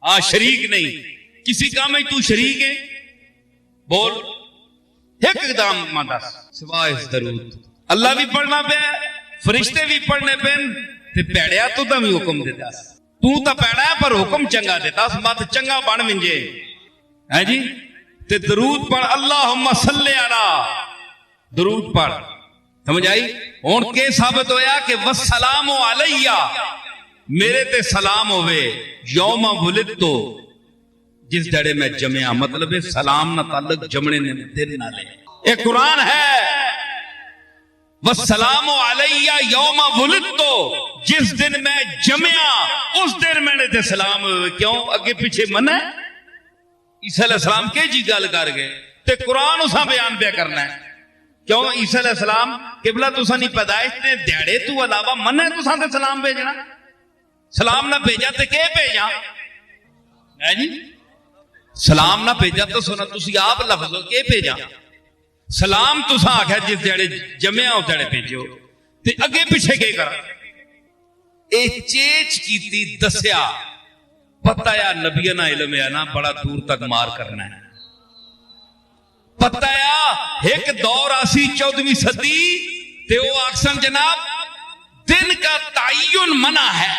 हाँ शरीक नहीं, किसी काम में तू शरीक है? बोल एकदम दस सिवाय दरूद। अल्लाह भी पढ़ना पे, फरिश्ते भी पढ़ने पे, ते पैड़िया तू तो भी हुक्म देता, तू तो पैड़ा है पर हुक्म चंगा देता, मत चंगा बन मिंजे है जी। ते दरूद पढ़, अल्लाहुम्मा सल्ले अला, दरूद पढ़। समझ आई? हुण के साबित होया कि वस्सलामु अलैया, मेरे ते सलाम होवे, यौमा वुलिदतु, जिस जड़े में जमया, मतलब है सलाम ना ताल्लुक जमने ने दिन ना ले। एक कुरान है, वस्सलामु अलैया यौमा वुलिदतु, जिस दिन मैं जमया उस दिन मेरे ते सलाम होवे। क्यों अगे पीछे मन है? ईसा अलैहिस्सलाम के जी गल कर गए ते कुरान उसा बयान पे करना है। क्यों ईसा अलैहिस्सलाम किबला तुसा नहीं पैदाइश ने दिहाड़े तू अलावा मन है तुसा ते सलाम भेजना? सलाम ना भेजा ते के भेजा है जी? सलाम ना भेजा तो सुना तुसी आप लफ्ज के भेजा? सलाम तुसा आख्या जिस जड़े जमया उस जड़े भेजो, ते अगे पीछे के करा? ए चेच कीती दस्या, पता या नबिया ना इल्म है ना, बड़ा दूर तक मार करना है। पता या एक दौर आसी 14वीं सदी ते वो आक्सन जनाब दिन का तायुन मना है,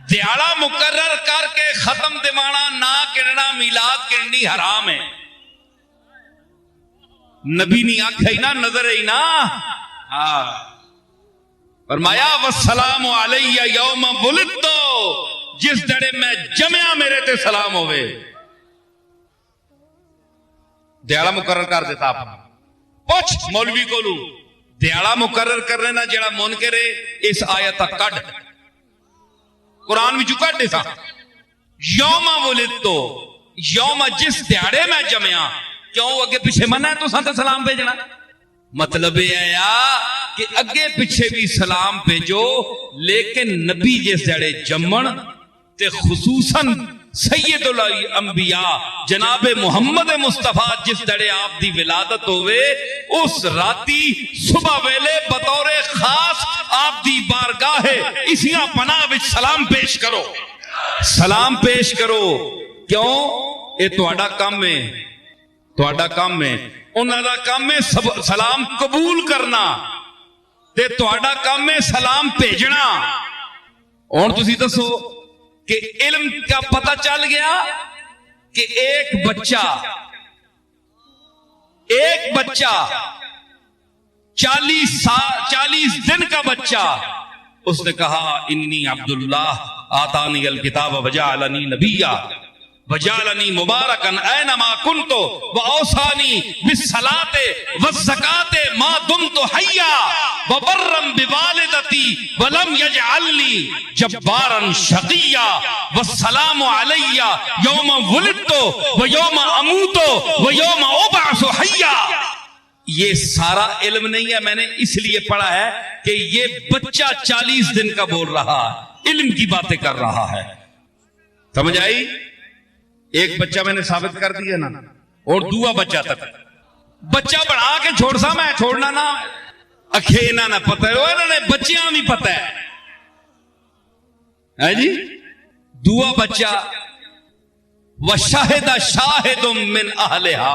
दिहाड़ा मुकर्रर करके खत्म दिवाना ना किरना, मिलाद किरनी हराम है। नबी नहीं आख्या ही ना, नजर ही ना। हाँ फरमाया वस्सलामु अलैया यौमा वुलिदतु, जिस जड़े में जमया मेरे ते सलाम होवे। दिहाड़ा मुकर्रर कर देता आप पूछ मौलवी को लू, दिहाड़ा मुकर्रर करने ना जड़ा मुनकर है इस आयत कट कुरान विचों कट दे सा। यौमा वुलिदतु, यौमा जिस दिहाड़े में जमया, क्यों अगे पीछे मना है तुसां ते सलाम भेजना? मतलब यह है कि अगे पीछे भी सलाम भेजो, लेकिन नबी जिस जड़े जमन ते खुसूसन सैयदुल अंबिया जनाबे मुहम्मद मुस्तफा जिस जड़े आप दी विलादत होवे, उस राती सुबह वेले बतौरे खास आप दी बारगाहे इसियां पनाह विच सलाम पेश करो, सलाम पेश करो। क्यों? ये तुहाडा काम है, तुहाडा काम है, उन्हां दा काम है सलाम कबूल करना, ते तुहाडा काम है सलाम भेजना। हुण तुसीं दसो कि इल्म का पता चल गया कि एक बच्चा 40 दिन का बच्चा, उसने कहा इन्नी अब्दुल्लाह आतानी अल किताब वजअलनी नबिय्या वजअलनी मुबारकन ऐनमा कुन्तु व औसानी बिस्सलाते वज़्ज़काते मा दुमतु हय्या व बर्रम बिवालिदती व लम यजअलनी जब्बारन शक़िय्या वस्सलामु अलैया यौम वुलिदतु व यौम अमूतु व यौम उबअसु हय्या। ये सारा इल्म नहीं है, मैंने इसलिए पढ़ा है कि ये बच्चा 40 दिन का बोल रहा है, इल्म की बातें कर रहा है। समझ आई? एक बच्चा मैंने साबित कर दिया ना, और दूसरा बच्चा तक बच्चा बढ़ा के छोड़ सा, मैं छोड़ना ना अखे ना ना पता है, इन्होंने बच्चियां भी पता है जी। दूसरा बच्चा वशाहिदा शाहिदुम मिन अहलिहा,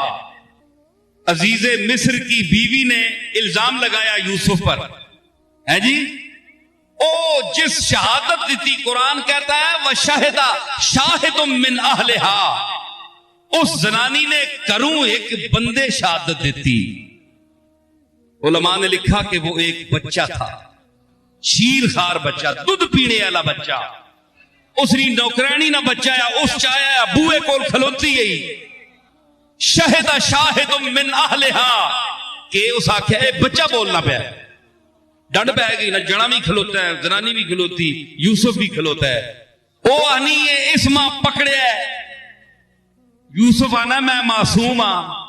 अजीजे मिस्र की बीवी ने इल्जाम लगाया यूसुफ पर, है जी। ओ जिस शहादत दी, कुरान कहता है वह शाहिदा शाहिदुम मिन अहलिहा, उस जनानी ने करूं एक बंदे शहादत दी। उलमा ने लिखा कि वो एक बच्चा था, शीरखार बच्चा, दूध पीने वाला बच्चा। उसकी नौकरानी ना बच्चा है, उस चाया बूए कोल खलोती गई, शाहिदा शाहिदुम मिन अहलिहा, के उस आख्या बच्चा बोलना पाया, डंड पै गई ना, जना भी खलोता है, जनानी भी खलोती, यूसुफ भी खलोता है। ओ आनी है इस मां पकड़े, यूसुफ आना मैं मासूम हाँ,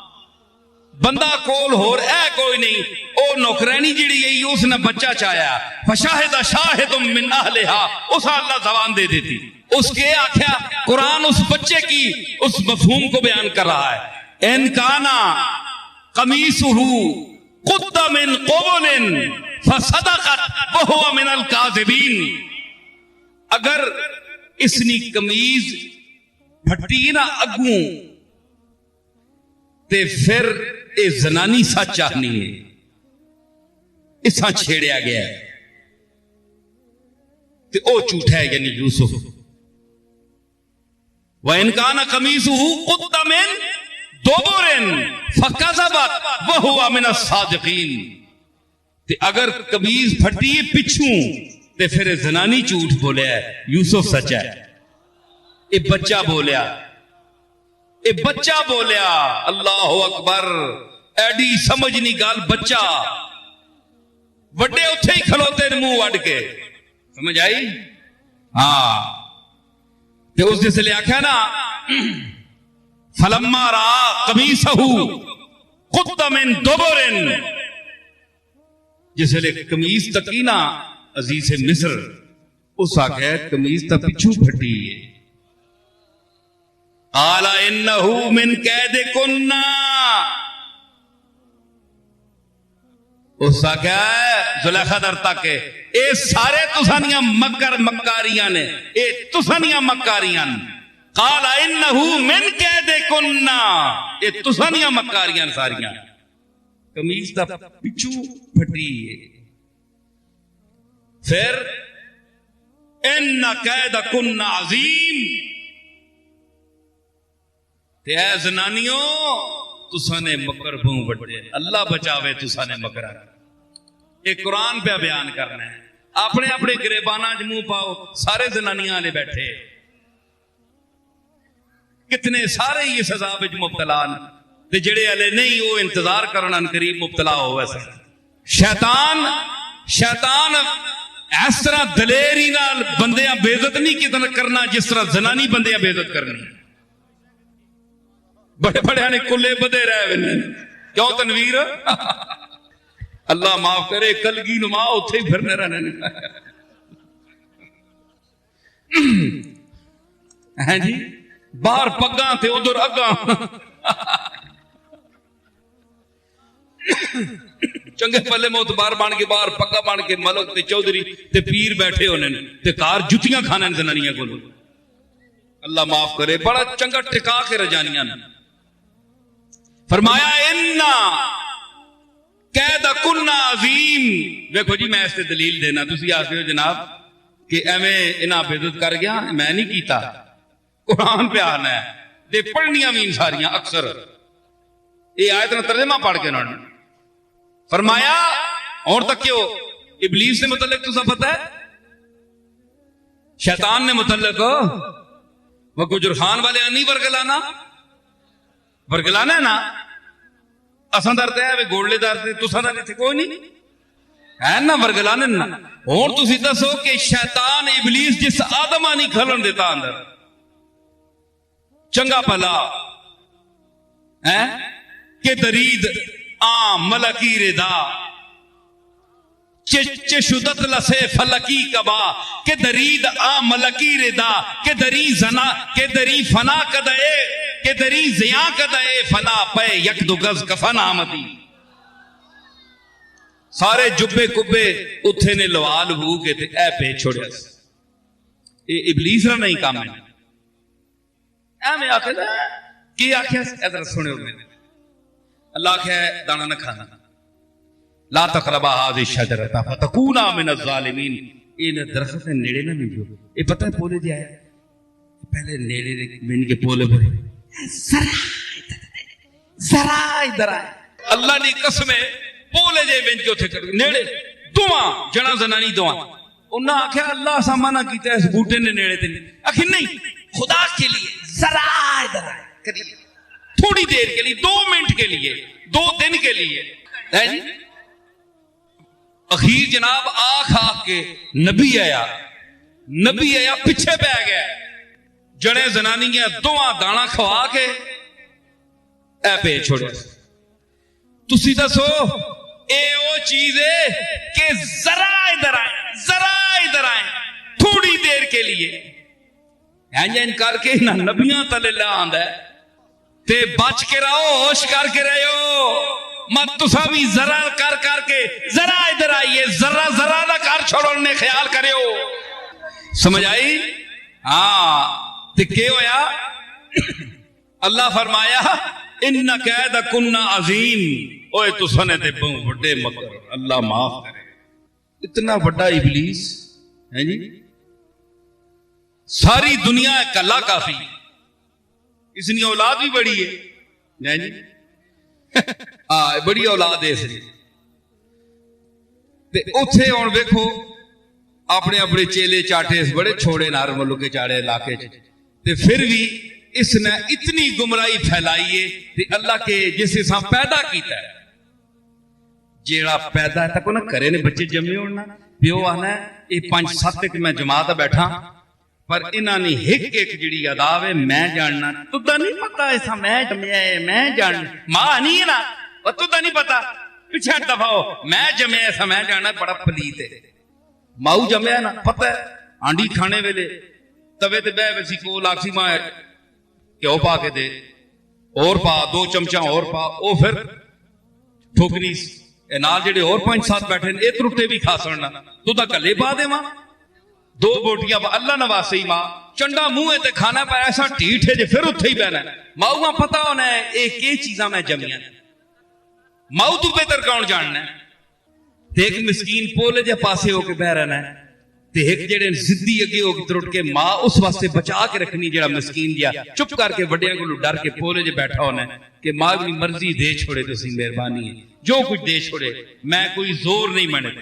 बंदा कोल होर है कोई नहीं। ओ नौकरानी जिहड़ी गई उसने बच्चा चाया, फशाहिदा शाहिदुम मिन अहलिहा, उस अल्लाह जबान दे देती। उसके आख्या कुरान उस बच्चे की उस मफहूम को बयान कर रहा है, इनकाना कमीसुहु कुद्दा मिन क़ुबुलिन फसदक़त वहुवा मिनल काज़िबीन, अगर इसनी कमीज फटी ना अगू ते फिर ये जनानी सच आनी है, इसा छेड़िया गया ते ओ झूठा है, यानी यूसुफ। व इनकान कमीसुहु कुद्दा मिन दुबुरिन फकज़बत व हुवा मिन अस्सादिकीन। ते अगर कमीज फटी है पिछू ते फिर जनानी झूठ बोलिया, यूसुफ सच्चा है। ये बच्चा बोलिया, ये बच्चा बोलिया। अल्लाह अकबर, एडी समझ नहीं गाल। बच्चा वड्डे उथे ही खलोते मुंह वड के, समझ आई? हाँ, ते उस जिसले आख्या ना फलम्मा रा कमीसहु कुद्दा मिन दुबुरिन, जिसले कमीज तकी ना अजीज मिस्र, उस आख्या कमीज तक पिछू फटी है। आला इन्नहु मिन कैदिकुन्ना, उस आख्या जुलेखा दर तक ये सारे तुसानियां मकर मकारियां ने, ये तुसानियां मकारियां। काला इन्नहु मिन कैदिकुन्ना, ये तुसानियां मकारियां सारियां। कमीज दा पिछू फटी है। फिर इन्ना कैदकुन्ना अजीम, ते ऐ जनानियों तुसाने मकर बहु बड़े, अल्लाह बचावे तुसाने मकर। ये कुरान पे बयान करना है। अपने अपने गिरेबाना च मुंह पाओ, सारे जनानियां वाले बैठे, कितने सारे ही इस अजाब विच मुब्तला न, ते जेड़े हले नहीं वो इंतजार करन करीब मुब्तला हो। वैसे शैतान इस तरह दलेरी नाल बंदियां बेइज्जत नहीं कितना करना जिस तरह जनानी बंदियां बेइज्जत करनी। बड़े बड़े ने कुल्ले बदे रह, क्यों तनवीर? अल्लाह माफ करे, कलगी नुमा उथे ही फिरने रहने हैं जी। बाहर पग्गा थे उधर अग्गा, चंगे पल्ले मोतबार बन के बाहर पग्गा बन के मलक ते चौधरी ते पीर बैठे होने ते कार जुतियां खाने जनानियां को। अल्लाह माफ करे, बड़ा चंगा टिका के रजानियां ने। फरमाया इन्ना कैदकुन्ना अजीम। देखो जी, मैं इससे दलील देना, तुसी आखते हो जनाब कि एवें इन्हां बेइज्जत कर गया, मैं नहीं कीता। कुरान पे आना है, ते पढ़नियां भी सारियां अक्सर ये आयत ना तर्जमा पढ़ के उन्होंने फरमाया। और तक क्यों इबलीस ने मुतल्लिक तुसा पता है, शैतान ने मुतल्लिक वो गुजर खान वाले नहीं वर्गलाना है ना, असा दर्द है गोड़ले दर्द तुसा इतने कोई नहीं है ना, वर्गलाने ना। और तुसी दसो कि शैतान इबलीस जिस आदमा नहीं खलन देता अंदर, चंगा भला है कि दरीद आम मलकी रेदा चिशुदत लसे फलकी कबा के दरीद आ मलकी रेदा के दरी जना के दरी फना कदए के दरी जिया कदए फना पे यक दो गज कफन आमदी। सारे जुब्बे कुब्बे उथे ने लवाल हो के ते ए पे छोड़िया। ये इबलीस ना नहीं काम है। एवें आखे ना की आख्या इधर सुनियो मेरे, अल्लाह आख्या दाना न खाना, ला तकरबा हाज़िही शजरता फतकूना मिन अज़्ज़ालिमीन। इन दरख्त के नेड़े ना मिलो। ये पता है पोले दिया है, पहले नेड़े मिन के पोले बोले जरा इधर आए। अल्लाह ने कसम है पोले जे विच के उथे नेड़े दुआ जना जनानी दुआ। उन्हें आख्या अल्लाह सामाना कीता इस बूटे ने नेड़े ते नहीं। आखिर नहीं, खुदा के लिए जरा इधर आए, थोड़ी देर के लिए, 2 मिनट के लिए, 2 दिन के लिए है जी। अखीर जनाब आख आख के नबी आया पीछे पै गया। जड़े जनानियां दोवां दाना खवा के ए पे छोड़े। तुसी दसो ए वो चीज है कि जरा इधर आए थोड़ी देर के लिए इंजन करके ना नबियां तले ला आंदा है ते बच के रहो, होश करके रहो मत। तुसा भी जरा कर करके जरा इधर आइए, जरा ना कर छोड़ने ख्याल करो। समझ आई? हाँ ते के होया अल्लाह फरमाया इन्ना कैद कुन्ना अजीम, ओए तुसने ते बहु बड़े मकर, अल्लाह माफ करे। इतना बड़ा इबलीस है जी, सारी दुनिया कला काफी, इसकी औलाद भी बड़ी है जी हाँ बड़ी औलाद है इसकी। उथे हुण वेखो अपने अपने चेले चाटे बड़े छोड़े नार मुल्क के चाड़े इलाके ते फिर भी इसने इतनी गुमराही फैलाई है ते अल्लाह के जिस हिसाब पैदा किया है, जेड़ा पैदा है तक ना करे ने बच्चे जमे होना प्यो आना ये 5-7 एक मैं जमात बैठा पर इन्हां ने एक एक जिहड़ी अदाब है मैं जानना तुदा नहीं पता ऐसा मैं जमया है मैं जान मां नहीं है ना और तुदा नहीं पता पीछे दफा हो मैं जमया ऐसा मैं जानना बड़ा पलीत है। माऊ जमया ना पता है आंडी खाने वेले तवे ते बह वैसी को लाक्सी मां घ्यो पा के दे और पा 2 चमचा और पा ओ फिर ठोकनी नाल जेडे और 5-7 बैठे ये त्रुटे भी खा सकना तू तो कले पा देवा 2 बोटियां अल्लाह नवासे ही मां चंडा मुंह ते खाना पाया ऐसा ढीठ है जे फिर उत्थे ही बहना माऊआ पता होना है एक चीजा मैं जमिया माऊ तू बेहतर कौन जानना है। एक मिसकीन पोले जे पासे होके बह रहना है ते एक जेड़े जिद्दी अगे हो त्रुट के मां उस वास्ते बचा के रखनी जेड़ा मिसकीन दिया चुप करके वड्डियां कोलों डर के पोले जे बैठा होना है कि मां की मर्जी दे छोड़े तुसी मेहरबानी है जो कुछ दे छोड़े मैं कोई जोर नहीं मनता।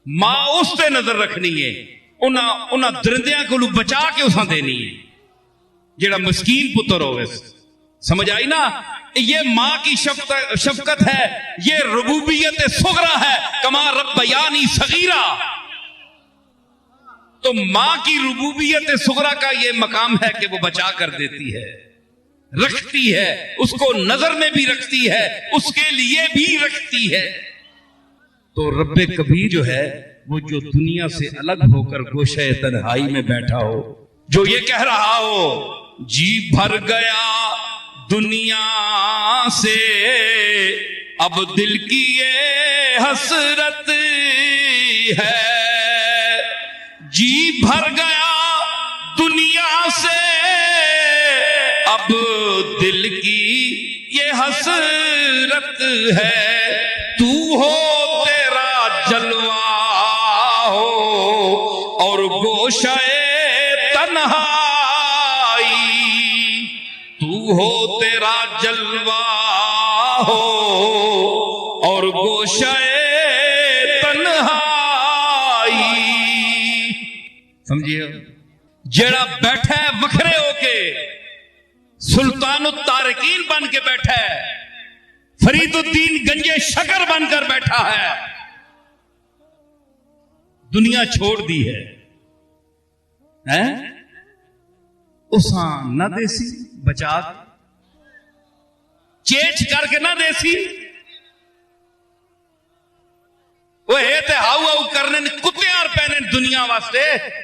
मां उस ते नजर रखनी है उन्हां दरिंदियां कोलों बचा के उसां देनी है जेड़ा मिसकीन पुत्र होवे। समझ आई ना, ये मां की शफकत है, ये रुबूबियत सुगरा है कमा रब्बयानी सगीरा। तो मां की रुबूबियत सुगरा का ये मकाम है कि वो बचा कर देती है, रखती है, उसको नजर में भी रखती है, उसके लिए भी रखती है। तो रब्बे कबीर जो है वो जो दुनिया से अलग होकर गोशे तन्हाई में बैठा हो, जो ये कह रहा हो जी भर गया दुनिया से अब दिल की ये हसरत है, जी भर गया दुनिया से अब दिल की ये हसरत है, तू हो तेरा जलवा हो और गोशाए तन्हाई, तू हो तेरा जलवा हो और गोशाए तन्हाई। समझिए, जेड़ा बैठा है वखरे होके सुल्तान तारकीन बन के बैठा है, फरीदुद्दीन गंजे शकर बनकर बैठा है, दुनिया छोड़ दी है उसा न देसी बचा चेच करके ना देसी वो है ते हाउ हाउ करने कुत्ते और पहने दुनिया वास्ते,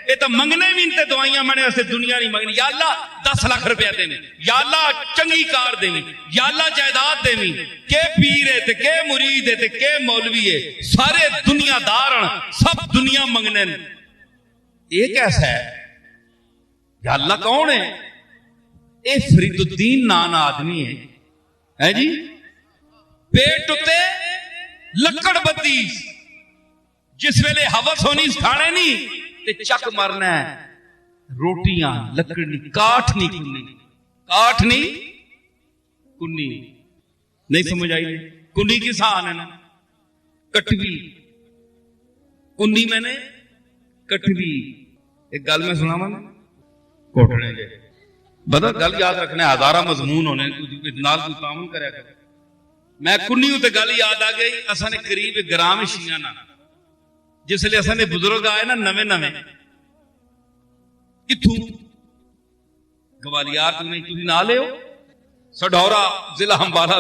ये तो मंगने भी इनते दवाइयां मने वास्ते दुनिया नहीं मंगनी। या अल्लाह 10 लाख रुपया देनी, या अल्लाह चंगी कार देनी, या अल्लाह जायदाद देनी, के पीर है ते के मुरीद है ते के मौलवी है, सारे दुनियादार सब दुनिया मंगने। ये कैसा है? या अल्लाह कौन है? ये फरीदुद्दीन नाना आदमी है जी, पेट उते लकड़ बत्ती, जिस वेले हवस होनी खाने नहीं ते चक मरना है, रोटियां लकड़ी काठ नहीं कुन्नी, काठ नहीं कुन्नी, नहीं समझ आई? कुन्नी किसान है ना, कटवी कुन्नी मैंने कटवी। एक गल मैं सुना मैं कोटने के बता गल याद रखना, हजारा मजमून होने नाल तू तामन करया कर। मैं कुन्नी उते गल याद आ गई, असा ने करीब ग्राम शिया ना जिसले असा ने बुजुर्ग आए ना नवे नवे किथू गवालियार तू नहीं तुम ना ले सढौरा जिला अंबाला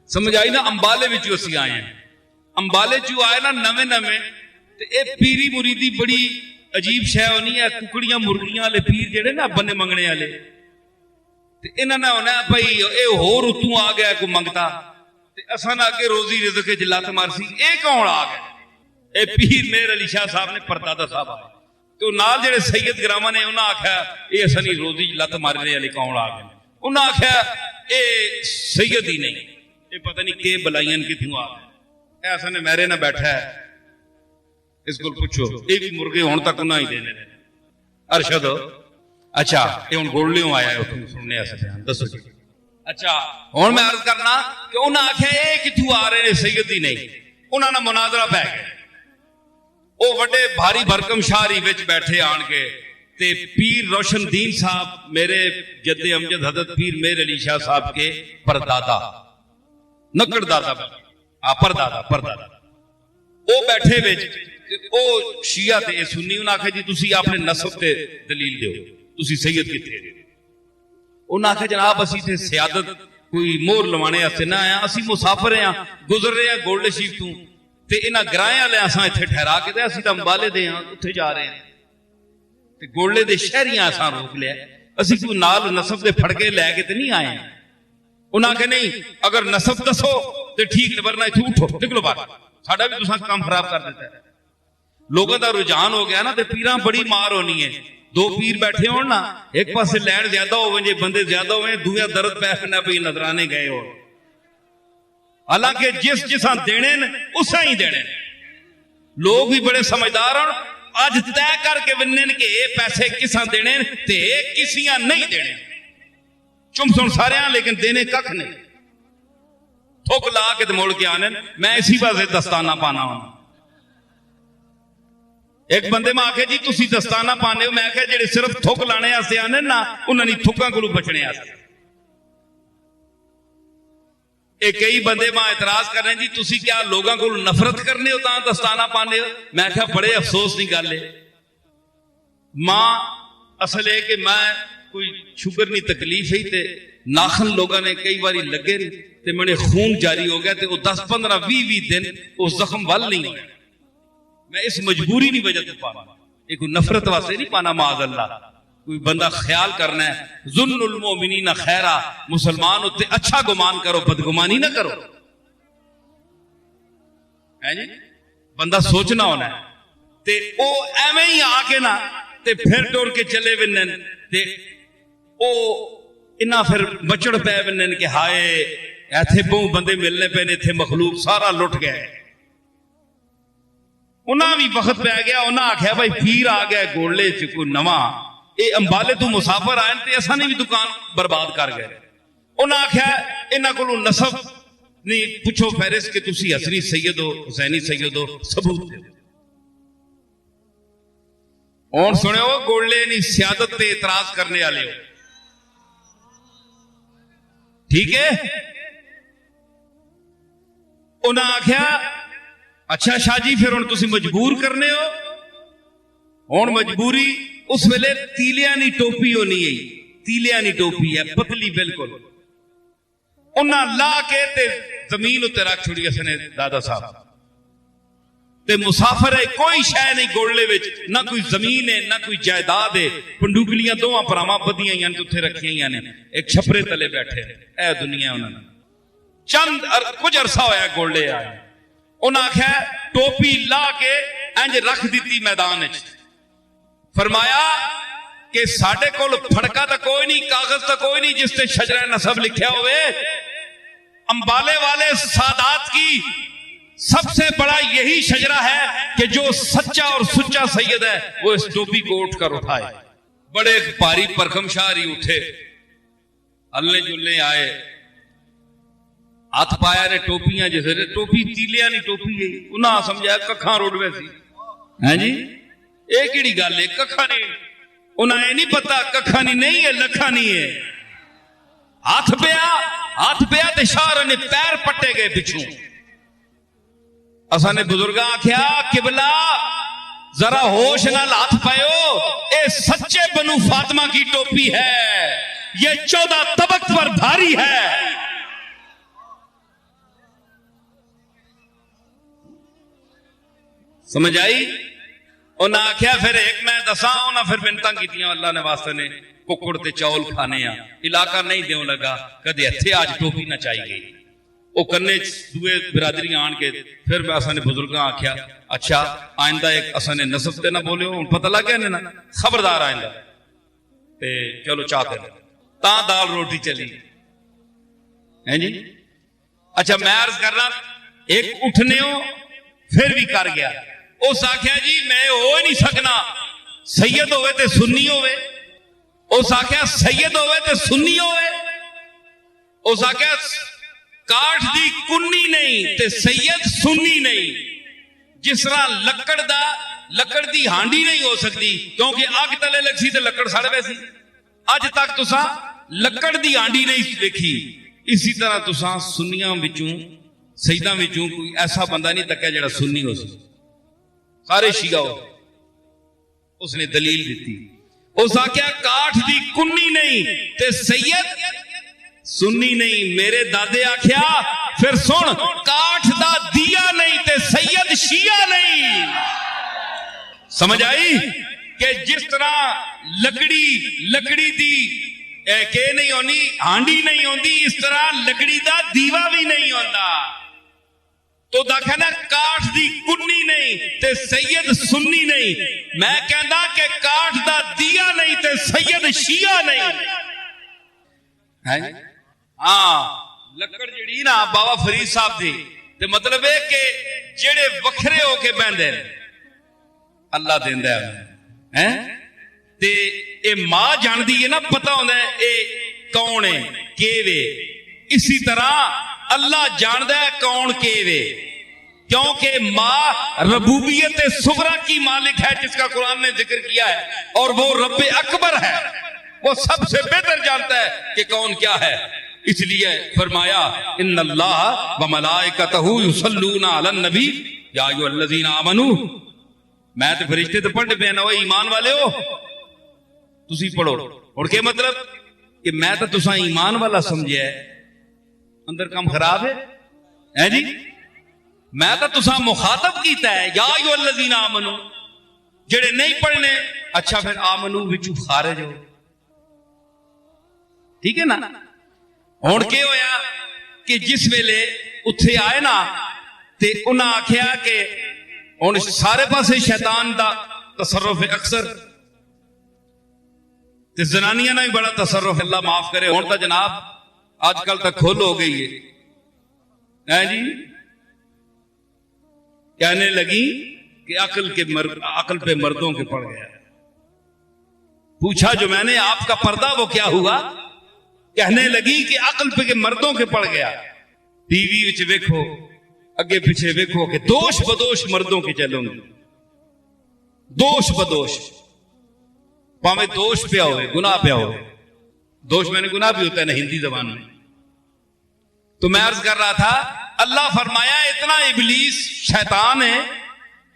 समझ आई ना, अंबाले विच असी आए हैं, अंबाले चू आए ना नवे नवे ते ए पीरी मुरीदी बड़ी अजीब शह होनी है, कुकड़ियां मुर्गियां वाले पीर जेड़े ना बन्ने मंगने वाले, इन्हां ने होना भाई ये होर उतू आ गया कोई मंगता ते असां ना अगे रोजी रिज़्क़ च लत मारसी, ये कौन आ गया? ए पीर मेर अली शाह साहब ने परदादा साहब आए, तो नाल जेड़े सैयद गिरामा ने उन्हें आख्या ये असा नहीं रोजी लत मारने वाले कौन आ गए, उन्हें आख्या ये सैयद ही नहीं, ये पता नहीं के बलाइयां कितों आ गए, ऐसा ने मेरे ना बैठा है, इस को पूछो एक मुर्गे हुण तक उन्हें ही देने अरशद। अच्छा ये हुण गोलियों आया है सुनने बयान दसो जी। अच्छा हुण मैं अर्ज करना कि उन्हें आख्या ये कितों आ रहे हैं, सैयद ही नहीं, उन्होंने मुनाजरा पै गया, वो बड़े भारी भरकम शाहरी विच बैठे आन के ते पीर रोशनदीन साहब मेरे जद्दे अमजद हजरत पीर मेर अली शाह साहब के परदादा नकड़ दादा परदादा परदादा वो बैठे विच ओ शिया ते सुन्नी, उन्हें आख्या जी तुसी अपने नसब ते दलील दो, तुसी सैयद किथे, उन्हें आख्या जनाब असी ते सियादत कोई मोहर लवाने वास्ते ना आया, असी मुसाफिर हैं गुजर रहे हैं गोल्ड शीप तू ते इन्हां ग्राएं वाले असां इत्थे ठहरा के ते असीं तां अंबाले दे हां उत्थे जा रहे हैं ते गोले दे शहरियां असां रोक लिया, असीं कोई नाल नसब दे फड़के लैके ते नहीं आए। उन्हां आखे नहीं अगर नसब दसो ते ठीक, वरना इत्थों उठो निकलो बाहर, साडा भी तुसां काम खराब कर दिता है। लोगों का रुझान हो गया ना ते पीरां बड़ी मार होनी है, दो पीर बैठे हो ना एक पासे लैन ज्यादा हो जे बंदे ज्यादा हो दूया दर्द पैना भी नजराने गए हो, हालांकि जिस जिसा देने उसा ही देने। लोग भी बड़े समझदार हैं, अज तय करके वन्ने के पैसे किसा देने ते किसियां नहीं देने, चुम सुन सारे लेकिन देने कख नहीं, थुक ला के मोड़ के आने। मैं इसी वास्ते दस्ताना पाना हूं, एक बंदे में आखे जी तुसी दस्ताना पाने हो, मैं आख्या जेड़े सिर्फ थुक लाने वास्ते आने ना उन्होंने थुक्कां कोलों बचने वास्ते। कई बंदे मां एतराज कर रहे हैं जी तुसी क्या लोगों को नफरत करने हो तां दस्ताना पाने हो, मैं आख्या बड़े अफसोस की गल है मां, असल है कि मैं कोई शुगर नहीं तकलीफ ही ते नाखन लोगों ने कई बार लगे ते मेरे खून जारी हो गया ते 10-15-20 दिन उस जख्म वल नहीं होया, मैं इस मजबूरी नहीं वजह तो पाना, एक नफरत वास्ते नहीं पाना माज़अल्लाह। कोई बंदा ख्याल करना है ज़ुन्नुल मोमिनीन खैरा, मुसलमान उत्ते अच्छा गुमान करो बदगुमानी ना करो, है जी बंदा सोचना होना है ते ओ एवें ही आके ना ते फिर टोर के चले विनन ते ओ इना फिर बचड़ पै विनन के हाय इत्थे बहु बंदे मिलने पे ने, इत्थे मखलूक सारा लुट गया। उन्हें भी वक्त पै गया, उन्हें आख्या भाई पीर आ गया गोले च कोई नवा, ये अंबाले तू मुसाफिर आए ते असा ने भी दुकान बर्बाद कर गए। उन्हें आख्या इन्हां कोलों नसब नहीं पूछो फहरिस्त कि तुसी हसनी सैयद हो हुसैनी सैयद हो, सबूत दो। और सुनियो गोले नहीं सियादत ते इतराज करने वाले हो, ठीक है। उन्हें आख्या अच्छा शाह जी फिर हुण तुसी मजबूर करने हो, हुण मजबूरी उस वेले तीलियानी टोपी होनी है, तीलियानी टोपी है पतली बिल्कुल, उन्हें ला के ते जमीन उत्ते रख छोड़ी असने दादा साहब ते मुसाफिर है, कोई शह नहीं गोले विच, ना कोई जमीन है ना कोई जायदाद है, पंडुगलियां दोवां भरावां बदियां उत्थे रखियां ने, एक छपरे तले बैठे ऐ दुनिया उन्होंने चंद कुछ अरसा होया गोले आए, उन्हें आख्या टोपी ला के इंज रख दी मैदान विच, फरमाया कि साडे कोल फड़का तो कोई नहीं, कागज तो कोई नहीं जिसते शजरा नसब लिखा हुए, अंबाले वाले सादात की सबसे बड़ा यही शजरा है कि जो सच्चा और सुच्चा सैयद है वो इस टोपी को उठकर उठाए। बड़े भारी परखम शाहरी उठे, हल्ले जुल्ले आए, हाथ पाया ने टोपियां, जैसे टोपी तीलिया नहीं टोपी है, उन्हें समझाया कखा रोडवे सी है जी, ये किहड़ी गल है कखा नहीं, उन्हें नहीं पता कखा नहीं है लखा नहीं है। हाथ पिया ते शाह ने पैर पट्टे गए पिछू। असा ने बुजुर्ग आख्या किबला जरा होश नाल हाथ पायो, ये सच्चे बनु फातिमा की टोपी है, ये 14 तबक पर भारी है। समझ आई? उन्हें आख्या फिर एक मैं दसा, उन्हें फिर मिन्नतां कीतियां अल्लाह ने वास्ते ने कुकड़ ते चौल खाने आ, इलाका नहीं देव लगा कदे इत्थे आज टोपी ना चाही गई। वो कन्ने दुए बिरादरी आन के फिर असाने बुजुर्ग आख्या अच्छा आइंदा एक असाने नसब ते ना बोलियो हुण पता लग गया ना खबरदार आइंदा ते चलो चाहते ता दाल रोटी चली है जी। अच्छा मैं अर्ज कर रहा एक उठने फिर भी कर गया उस आख्या जी मैं हो ही नहीं सकना सैयद होवे ते सुन्नी होवे उस आख्या सैयद होवे ते सुन्नी होवे उस आख्या काठ दी कुन्नी नहीं ते सैयद सुन्नी नहीं जिस तरह लकड़ दी हांडी नहीं हो सकती क्योंकि अग तले लगसी ते लकड़ सड़ वैसी अज तक तुसा लकड़ दी हांडी नहीं देखी इसी तरह तुसा सुन्नियां विचों सैयदां विचों कोई ऐसा बंदा नहीं तक्या जिहड़ा सुन्नी हो सके सारे शिया हो उसने दलील दी उस आख्या काठ दी कुन्नी नहीं ते सैयद सुन्नी नहीं मेरे दादे आख्या फिर सुन काठ दा दिया नहीं ते सैयद शिया नहीं समझ आई कि जिस तरह लकड़ी दी के नहीं होनी हांडी नहीं होती इस तरह लकड़ी दा दीवा भी नहीं होता तो देखा ना काठ दी कुन्नी नहीं ते सैयद सुन्नी नहीं मैं कहता कि काठ दा दिया नहीं ते सैयद शिया नहीं है हाँ लकड़ जड़ी ना बाबा फरीद साहब दी ते मतलब है कि जेड़े वखरे होके बहंदे अल्लाह देंदा है ते ए मां जानदी है ना पता होंदा है ए कौन है केवे इसी तरह अल्लाह जानदा है कौन केवे क्योंकि मां रबूबियत सुगरा की मालिक है जिसका कुरान ने जिक्र किया है और वो रब अकबर है वो सबसे बेहतर जानता है कि कौन क्या है इसलिए फरमाया इन्नल्लाह व मलाइकतहु युसल्लूना अलन नबी या अय्युहल्लज़ीना आमनू मैं तो फरिश्ते तो पढ़ने पे ना वो ईमान वाले हो तुसी पढ़ो और क्या मतलब कि मैं तो तुसा ईमान वाला समझे अंदर काम खराब है जी मैं तो तुसा मुखातब कीता है या अय्युहल्लज़ीना आमनू जेड़े नहीं पढ़ने अच्छा फिर आमनू विचू खारिज हो ठीक है ना हुण के होया कि जिस वेले उत्थे आए ना ते उन्हें आख्या कि हुण सारे पासे शैतान दा तसर्रुफ है अक्सर ते जनानियां ना भी बड़ा तसर्रुफ अल्लाह माफ करे हुण तो जनाब आजकल तक खोल हो गई है जी कहने लगी कि अकल पे मर्दों के पड़ गया पूछा जो मैंने आपका पर्दा वो क्या हुआ कहने लगी कि अकल पे के मर्दों के पड़ गया टीवी विच वेखो अगे पीछे वेखो कि दोष बदोश मर्दों के चलोगे दोष बदोश भावे दोष पे हो गुनाह पे हो दोष मैंने गुनाह भी होता है ना हिंदी जबान में तो मैं अर्ज कर रहा था अल्लाह फरमाया इतना इबलीस शैतान है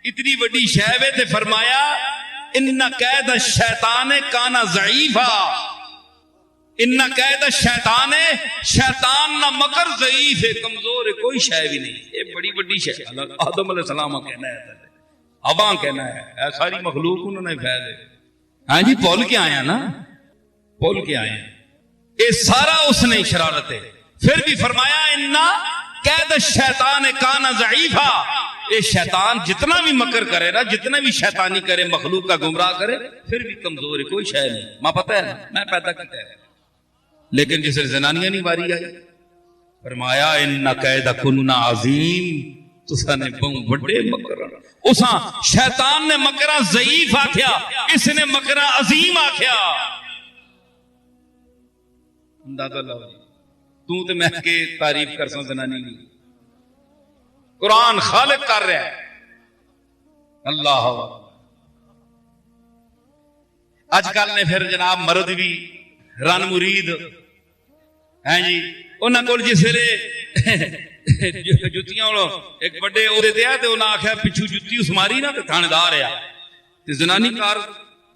इतनी बड़ी शैब है फरमाया इन्ना कैद शैतान काना ज़ईफा इन्ना कैद शैतान है शैतान ना मकर ज़ईफ है कमजोर है कोई शय भी नहीं ये बड़ी बड़ी शय आदम अलैहिस्सलाम कहना है हवा कहना है सारी मखलूक उन्होंने फैले हाँ जी बोल के आया ना बोल के आए ये सारा उसने शरारत है फिर भी फरमाया इन्ना कैद शैतान काना ज़ईफा ये शैतान जितना भी मकर करे ना जितना भी शैतानी करे मखलूक का गुमराह करे फिर भी कमजोर है कोई शय नहीं मां पता है ना मैं पैदा किया है लेकिन जिसे जनानियां नहीं बारी आई फरमाया इन्ना कैद कुन्ना अजीम तुसाने बहु बड़े मकर उसा शैतान ने मकरा ज़ईफ आख्या इसने मकरा अजीम आख्या अंदाजा लाओ तू तो मैं के तारीफ कर सा जनानी की कुरान खालिक कर रहा है अल्लाह अजकल ने फिर जनाब मर्द भी रन मुरीद है जी उन्होंने को जिस वे जुतियां एक बड़े ओहदे ते ते उन्हें आख्या पिछू जुत्ती उस मारी ना तो थानेदार आ ते जनानी कार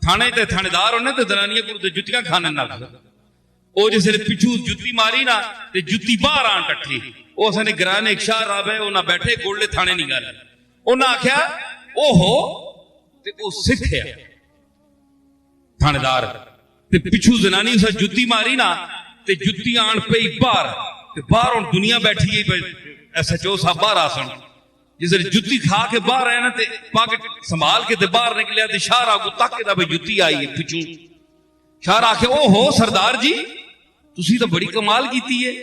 थाने ते थानेदार होने ते जनानियां को जुतियां खाने ना वो जिस पिछू जुत्ती मारी ना ते जुत्ती बाहर आन टट्ठी वो असने ग्राने एक शाह राब है उन्हें बैठे गोले थाने नहीं गल उन्हें आख्या ओहो ते वो सिख है थानेदार ते पिछू जनानी उस जुत्ती मारी ना ते जुत्ती आन पई बाहर बाहर हम दुनिया बैठी है SHO साहब बाहर आसन जिस जुत्ती खा के बाहर आया ना ते पाके संभाल के बाहर निकलिया ते शाह आगू तक भाई जुत्ती आई है पिछू शाह आखे ओ हो सरदार जी तुसी तो बड़ी कमाल की है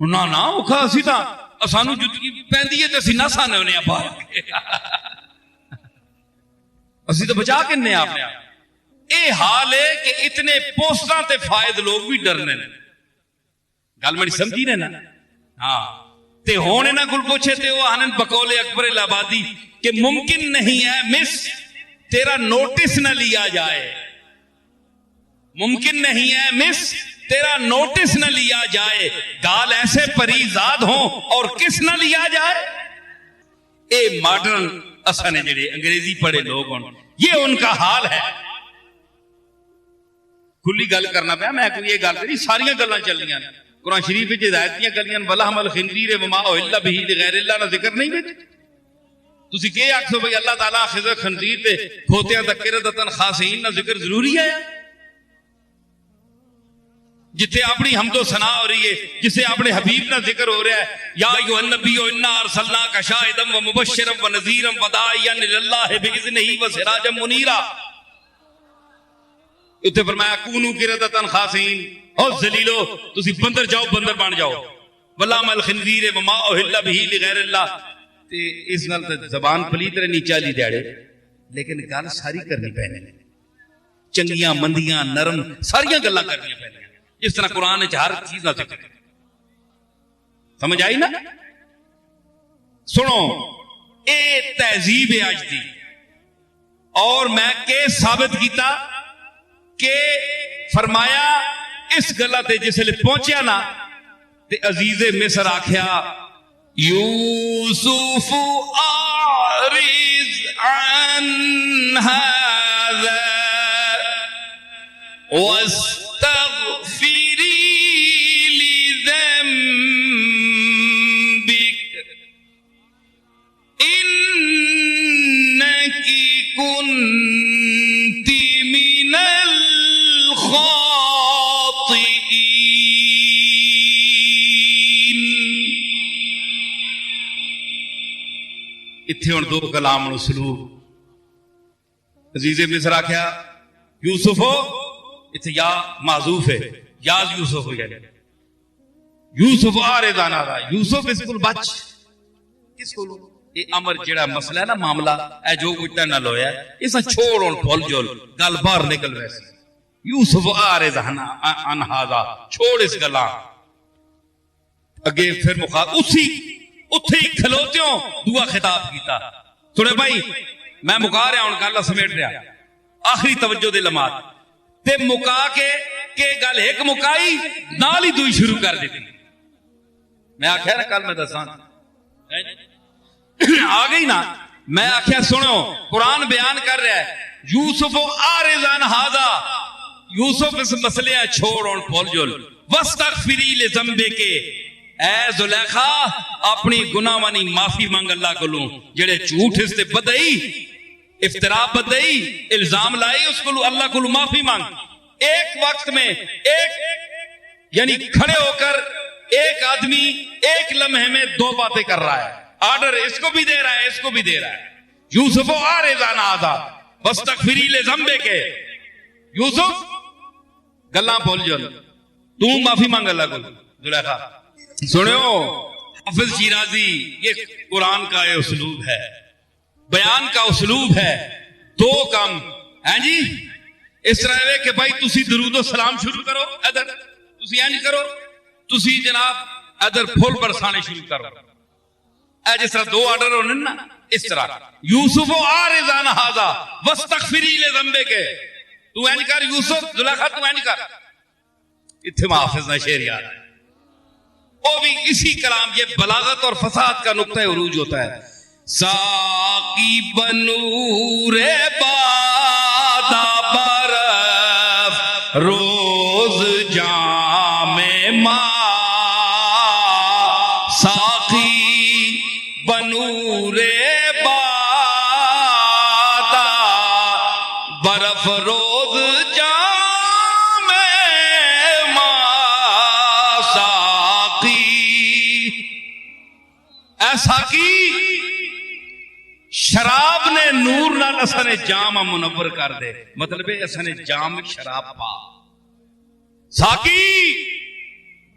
ना ना औखा असी तो सानू जुत्ती पैंदी है तो असी नस आने होने बाहर असी तो बचा के अपने ये हाल है कि इतने पोस्टर ते फायद लोग भी डरने गल मेरी समझी ने ना हाँ ते हुण इन्हां कोल पूछे ते वो आनंद बकौले अकबर इलाहाबादी कि मुमकिन नहीं है मिस तेरा नोटिस न लिया जाए मुमकिन नहीं है मिस तेरा नोटिस न लिया जाए गाल ऐसे परीजाद हो और किस न लिया जाए ए मॉडर्न असा ने जेडे अंग्रेजी पढ़े लोग हों ये उनका हाल है खुली गल करना पाया मैं कोई ये गल करी सारियां गल्लां चलनियां कुरान शरीफ विच हिदायत दी गल्लां वलहमल खिंजीर वमा उहिल्ला बिही लिगैरिल्लाह दा जिक्र नहीं विच तुसी के आखो भाई अल्लाह ताला खिज़र खंजीर ते खोतियां दा किरदतन खासीन दा जिक्र जरूरी है जिथे अपनी हमदो सना हो रही है जिसे अपने हबीब का जिक्र हो रहा है या अय्युहन नबिय्यु इन्ना अरसलनाका शाहिदम व मुबश्शिरम व नज़ीरम व दाइयन इलल्लाहि बिइज़निही व सिराजम मुनीरा इत्थे फरमाया कूनू किरदतन खासीन और जलीलो तुसी बंदर जाओ बंदर बन जाओ वलामल खिंजीर व मा उहिल्ला बिही लिगैरिल्लाह ते इस गल ते जबान पलीत रहनी चाली दिहाड़े लेकिन गल सारी करनी पैनी चंगियां मंदियां नरम सारियां गल्लां करनी पैनी जिस तरह कुरान हर चीज का जिक्र समझ आई ना सुनो ये तहजीब है अज की और मैं के साबित किया कि फरमाया इस गल ते जिसले पहुंचा ना ते अजीजे मिस्र आख्या यूसुफ आरिज अन हाज़ा वस्तग़फिरी लिज़ंबिक इन्नकी कुन्ती मिनल खातिईन इत्थे हुण दो कलाम नु सलूक अजीज़े मिस्र आख्या यूसुफो इत्थे या माजूफ है याद यूसुफ हो गया यूसुफ आरे दाना दा यूसुफ बिल्कुल बच किसको ये अमर जेड़ा मसला है ना मामला ए जो कुछ ना लोया इसा छोड़ और भूल जोल गल बाहर निकल वैसी यूसुफ आरे दाना अनहाजा छोड़ इस गला अगे फिर मुखा उसी उथे ही खलोते हो दुआ खिताब कीता सुने भाई मैं मुका रहा हूं गल समेट रहा आखिरी तवज्जो दे लमात ते मुका के गल एक मुकाई नाल ही दुई शुरू कर दी मैं आख्या ना कल मैं दसा आ गई ना मैं आख्या सुनो कुरान बयान कर रहा है यूसुफ आरिज़न हाज़ा यूसुफ इस मसले छोड़ और भूल जुल वस्तग़फिरी लिज़ंबिके ऐ ज़ुलेखा अपनी गुनाहवानी माफी मांग अल्लाह कोलों जेड़े झूठ इस ते बदई इफ्तिरा बदई इल्जाम लाई उसको अल्लाह को माफी मांग एक वक्त में एक यानी खड़े होकर एक आदमी एक लम्हे में दो बातें कर रहा है ऑर्डर इसको भी दे रहा है इसको भी दे रहा है यूसुफ आरिज़न हाज़ा वस्तग़फिरी लिज़ंबिके यूसुफ गल्लां भूल जा तू माफी मांग अल्लाह को जुलेखा सुनियो हाफिज शिराजी ये कुरान का ये उसलूब है बयान का उसलूब है दो काम है जी इस तरह है कि भाई तुसी दरूदो सलाम शुरू करो इधर तुसी इंज करो तुसी जनाब इधर फुल बरसाने शुरू करो ए जिस तरह दो ऑर्डर होने ना इस तरह यूसुफ आरिज़न हाज़ा वस्तग़फिरी लिज़ंबिके तू इंज कर यूसुफ जुलेखा तू इंज कर इत्थे हाफिज ना शेर याद है वो भी इसी कलाम ये बलागत और फसाद का नुक्ता उरूज होता है साकी बनूरे बादा बरफ रोज जामे माँ साकी बनूरे बादा बरफ रोज जामे माँ साकी असने जाम मुनव्वर कर दे, मतलब असने जाम शराब पा। साकी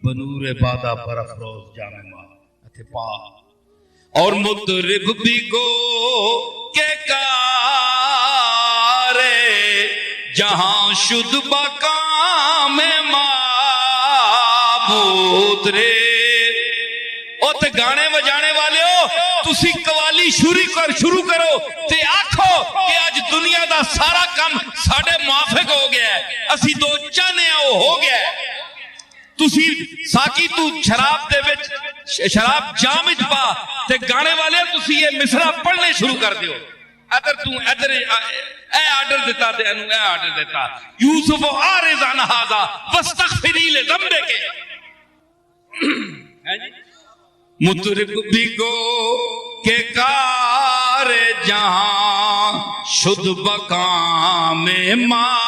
बनूरे बादा बरफरोज जाम अथे पा, और मुतरिब बिगो के कारे जहां शुद्ध बकाम माबूद रे। उत गाने बजाने वाले हो तुसी कवाली शुरू करो ते आखो कि अज दुनिया दा सारा काम साडे मुआफिक हो गया है, असी दो चाहने वो हो गया है। तुसी साकी तू शराब दे विच शराब जाम विच पा ते गाने वाले तुसी ये मिसरा पढ़ने शुरू कर दियो। अगर तू इधर ए आर्डर देता ते एनु ए आर्डर देता, यूसुफ आरिज़ान हाजा वस्तगफिरी ले ज़म्बे के है जी। मुतरिब बिगो के कार जहां शुद्ध बकाम मां,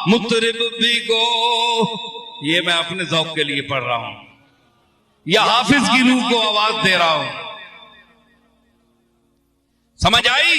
मुतरिब बिगो, ये मैं अपने ज़ौक़ के लिए पढ़ रहा हूं या हाफिज की रूह को आवाज दे रहा हूं। समझ आई?